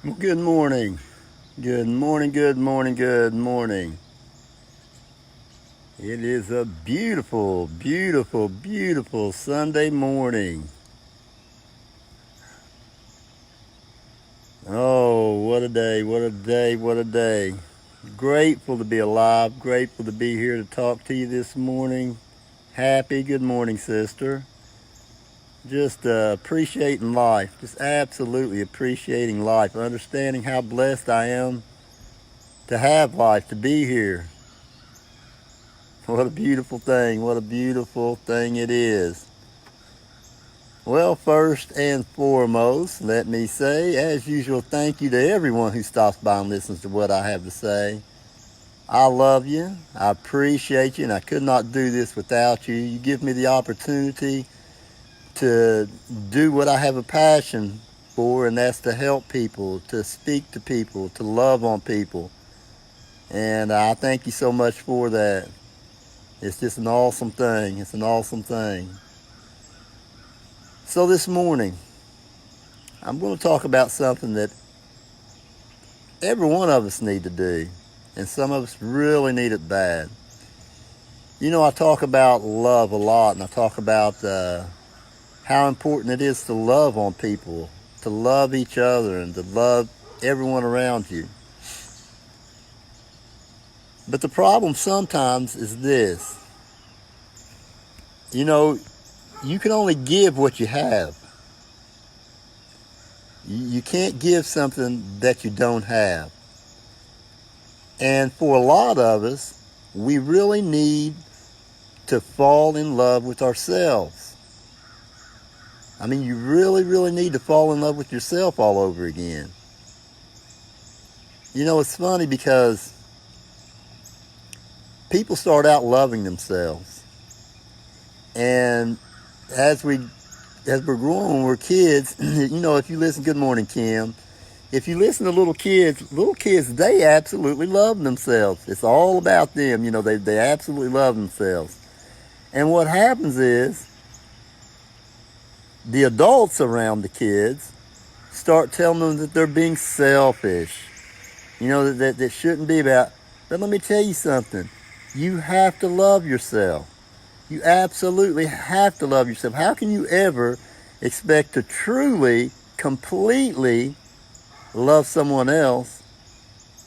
Well, good morning. Good morning, good morning, good morning. It is a beautiful, beautiful, beautiful Sunday morning. Oh, what a day, what a day, what a day. Grateful to be alive, grateful to be here to talk to you this morning. Happy good morning, sister. Just appreciating life, just absolutely appreciating life, understanding how blessed I am to have life, to be here. What a beautiful thing. What a beautiful thing it is. Well, first and foremost, let me say, as usual, thank you to everyone who stops by and listens to what I have to say. I love you. I appreciate you, and I could not do this without you. You give me the opportunity to do what I have a passion for, and that's to help people, to speak to people, to love on people. And I thank you so much for that. It's just an awesome thing. It's an awesome thing. So this morning, I'm going to talk about something that every one of us need to do, and some of us really need it bad. You know, I talk about love a lot, and I talk about how important it is to love on people, to love each other, and to love everyone around you. But the problem sometimes is this. You know, you can only give what you have. You can't give something that you don't have. And for a lot of us, we really need to fall in love with ourselves. I mean, you really, really need to fall in love with yourself all over again. You know, it's funny because people start out loving themselves. And as we're growing, when we're kids, you know, if you listen, good morning, Kim. If you listen to little kids, they absolutely love themselves. It's all about them. You know, they absolutely love themselves. And what happens is the adults around the kids start telling them that they're being selfish. You know, that shouldn't be about. But let me tell you something. You have to love yourself. You absolutely have to love yourself. How can you ever expect to truly, completely love someone else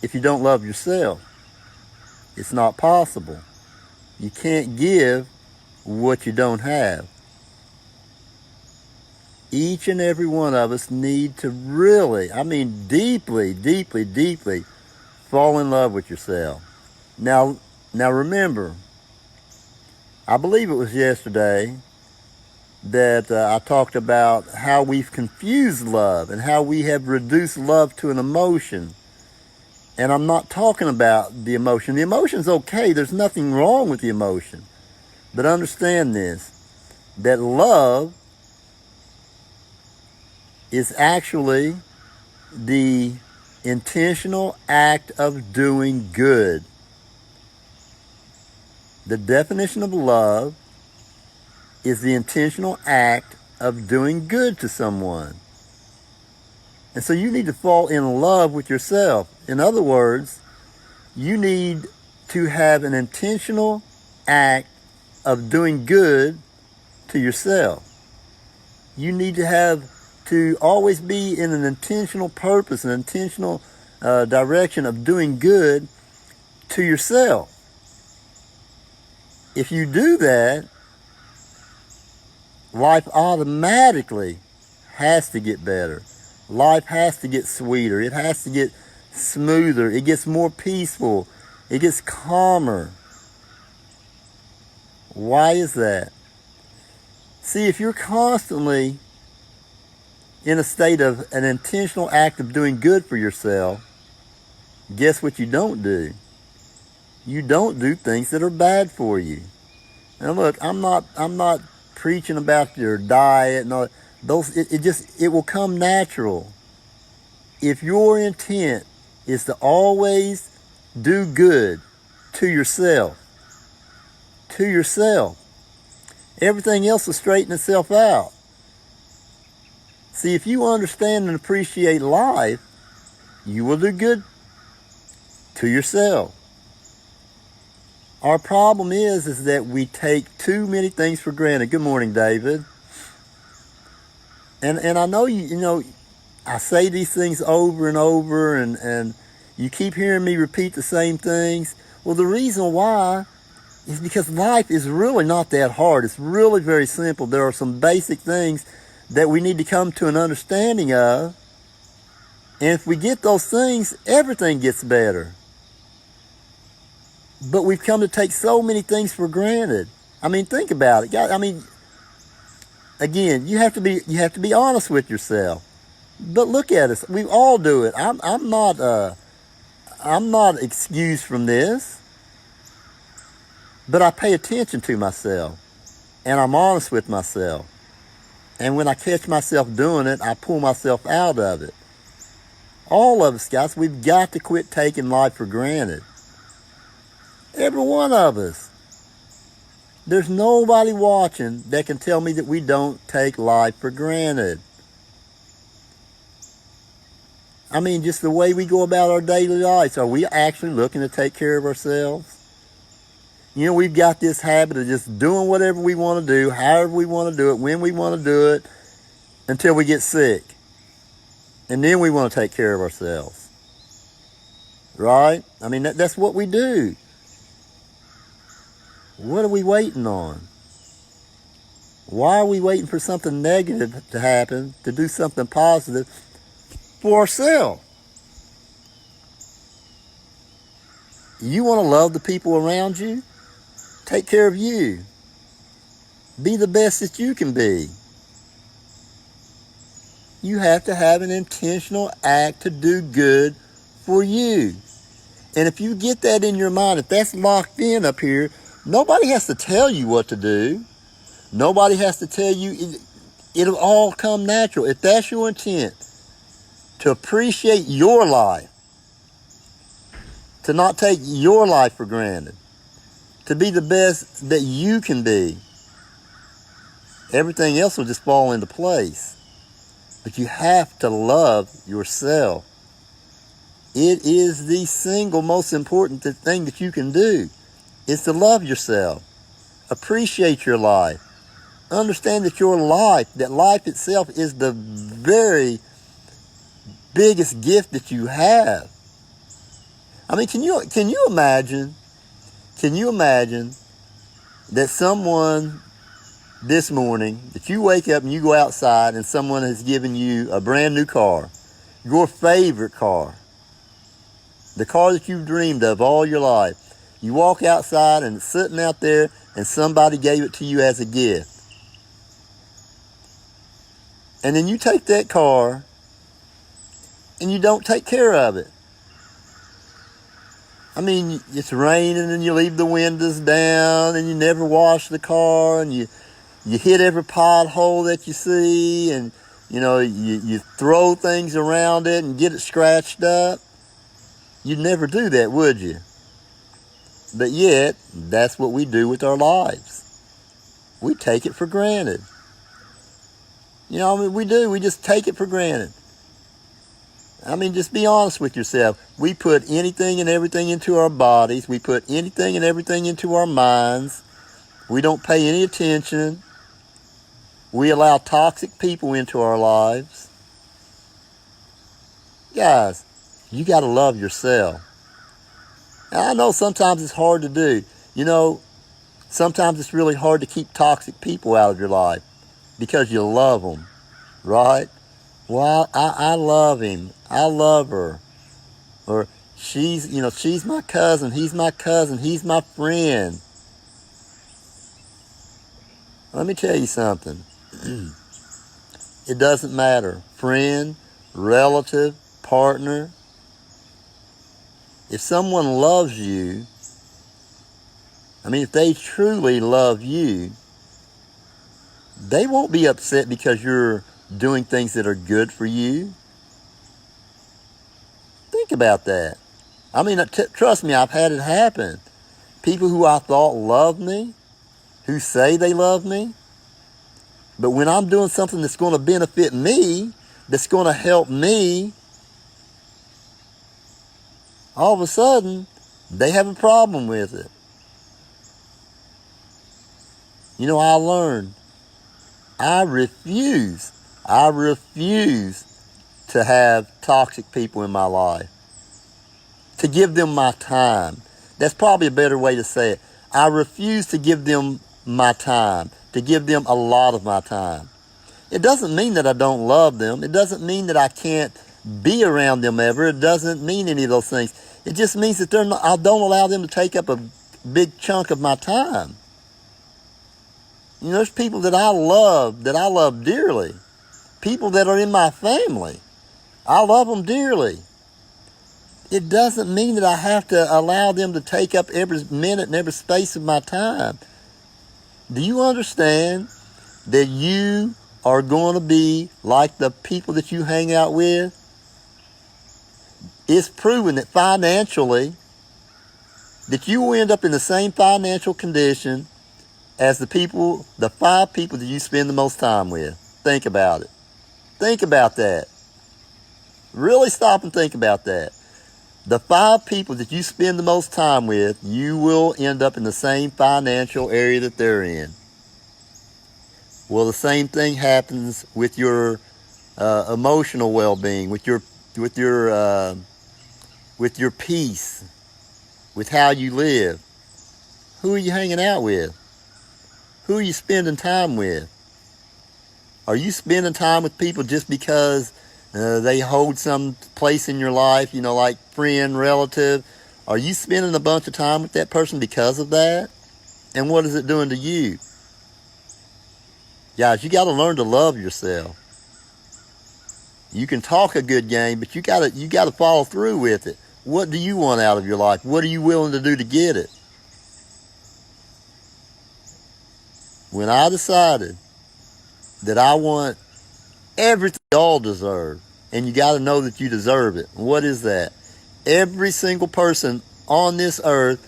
if you don't love yourself? It's not possible. You can't give what you don't have. Each and every one of us need to really, I mean deeply, deeply, deeply fall in love with yourself. Now remember, I believe it was yesterday that I talked about how we've confused love and how we have reduced love to an emotion. And I'm not talking about the emotion. The emotion's okay. There's nothing wrong with the emotion. But understand this, that love is actually the intentional act of doing good. The definition of love is the intentional act of doing good to someone. And so you need to fall in love with yourself. In other words, you need to have an intentional act of doing good to yourself. You need to always be in an intentional purpose, an intentional direction of doing good to yourself. If you do that, life automatically has to get better. Life has to get sweeter. It has to get smoother. It gets more peaceful. It gets calmer. Why is that? See, if you're constantly in a state of an intentional act of doing good for yourself, guess what you don't do? You don't do things that are bad for you. Now look, I'm not preaching about your diet and all those. It will come natural. If your intent is to always do good to yourself, everything else will straighten itself out. See, if you understand and appreciate life, you will do good to yourself. Our problem is that we take too many things for granted. Good morning, David. And I know you know, I say these things over and over, and you keep hearing me repeat the same things. Well, the reason why is because life is really not that hard. It's really very simple. There are some basic things that we need to come to an understanding of. And if we get those things, everything gets better. But we've come to take so many things for granted. I mean, think about it. I mean, again, you have to be honest with yourself. But look at us. We all do it. I'm not excused from this. But I pay attention to myself, and I'm honest with myself. And when I catch myself doing it, I pull myself out of it. All of us, guys, we've got to quit taking life for granted. Every one of us. There's nobody watching that can tell me that we don't take life for granted. I mean, just the way we go about our daily lives. Are we actually looking to take care of ourselves? You know, we've got this habit of just doing whatever we want to do, however we want to do it, when we want to do it, until we get sick. And then we want to take care of ourselves. Right? I mean, that's what we do. What are we waiting on? Why are we waiting for something negative to happen to do something positive for ourselves? You want to love the people around you? Take care of you. Be the best that you can be. You have to have an intentional act to do good for you. And if you get that in your mind, if that's locked in up here, nobody has to tell you what to do. Nobody has to tell you. It'll all come natural. If that's your intent, to appreciate your life, to not take your life for granted, to be the best that you can be, everything else will just fall into place. But you have to love yourself. It is the single most important thing that you can do, is to love yourself. Appreciate your life. Understand that your life, that life itself is the very biggest gift that you have. I mean, can you imagine that someone this morning, that you wake up and you go outside and someone has given you a brand new car, your favorite car, the car that you've dreamed of all your life. You walk outside and it's sitting out there and somebody gave it to you as a gift. And then you take that car and you don't take care of it. I mean, it's raining and you leave the windows down and you never wash the car and you hit every pothole that you see, and you know, you throw things around it and get it scratched up. You'd never do that, would you? But yet, that's what we do with our lives. We take it for granted. You know, I mean, we do. We just take it for granted. I mean, just be honest with yourself. We put anything and everything into our bodies. We put anything and everything into our minds. We don't pay any attention. We allow toxic people into our lives. Guys, you got to love yourself. And I know sometimes it's hard to do. You know, sometimes it's really hard to keep toxic people out of your life because you love them, right? Well, I love him. I love her. Or she's my cousin. He's my cousin. He's my friend. Let me tell you something. It doesn't matter. Friend, relative, partner. If someone loves you, I mean, if they truly love you, they won't be upset because you're doing things that are good for you. Think about that. I mean, trust me, I've had it happen. People who I thought loved me, who say they love me, but when I'm doing something that's going to benefit me, that's going to help me, all of a sudden, they have a problem with it. You know, I learned, I refuse to have toxic people in my life, to give them my time. That's probably a better way to say it. I refuse to give them my time, to give them a lot of my time. It doesn't mean that I don't love them. It doesn't mean that I can't be around them ever. It doesn't mean any of those things. It just means that I don't allow them to take up a big chunk of my time. You know, there's people that I love dearly. People that are in my family. I love them dearly. It doesn't mean that I have to allow them to take up every minute and every space of my time. Do you understand that you are going to be like the people that you hang out with? It's proven that financially, that you will end up in the same financial condition as the 5 people that you spend the most time with. Think about it. Think about that. Really stop and think about that. The 5 people that you spend the most time with, you will end up in the same financial area that they're in. Well, the same thing happens with your emotional well-being, with your peace, with how you live. Who are you hanging out with? Who are you spending time with? Are you spending time with people just because they hold some place in your life, you know, like friend, relative? Are you spending a bunch of time with that person because of that? And what is it doing to you? Guys, you got to learn to love yourself. You can talk a good game, but you got to follow through with it. What do you want out of your life? What are you willing to do to get it? When I decided that I want everything we all deserve, and you got to know that you deserve it. What is that? Every single person on this earth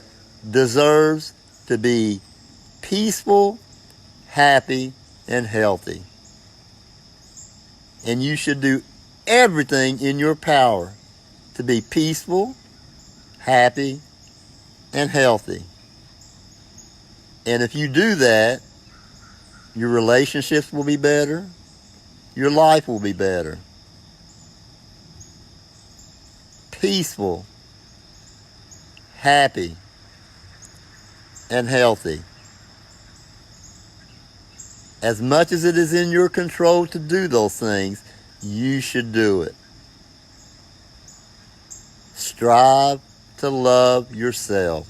deserves to be peaceful, happy, and healthy. And you should do everything in your power to be peaceful, happy, and healthy. And if you do that, your relationships will be better. Your life will be better. Peaceful, happy, and healthy. As much as it is in your control to do those things, you should do it. Strive to love yourself.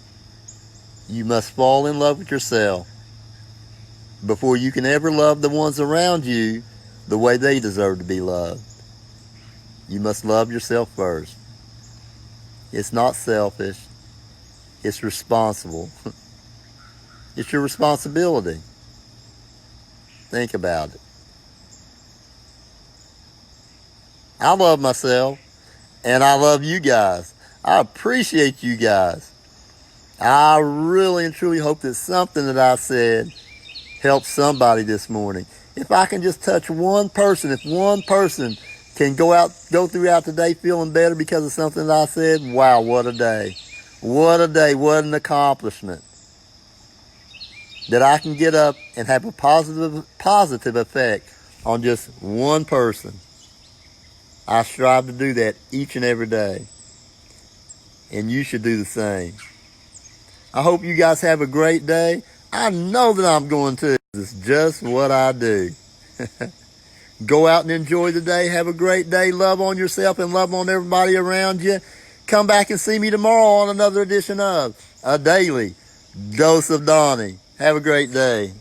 You must fall in love with yourself before you can ever love the ones around you the way they deserve to be loved. You must love yourself first. It's not selfish. It's responsible. It's your responsibility. Think about it. I love myself, and I love you guys. I appreciate you guys. I really and truly hope that something that I said helped somebody this morning. If I can just touch one person, if one person can go throughout the day feeling better because of something that I said, wow, what a day. What a day, what an accomplishment. That I can get up and have a positive effect on just one person. I strive to do that each and every day. And you should do the same. I hope you guys have a great day. I know that I'm going to. It's just what I do. Go out and enjoy the day. Have a great day. Love on yourself and love on everybody around you. Come back and see me tomorrow on another edition of A Daily Dose of Donnie. Have a great day.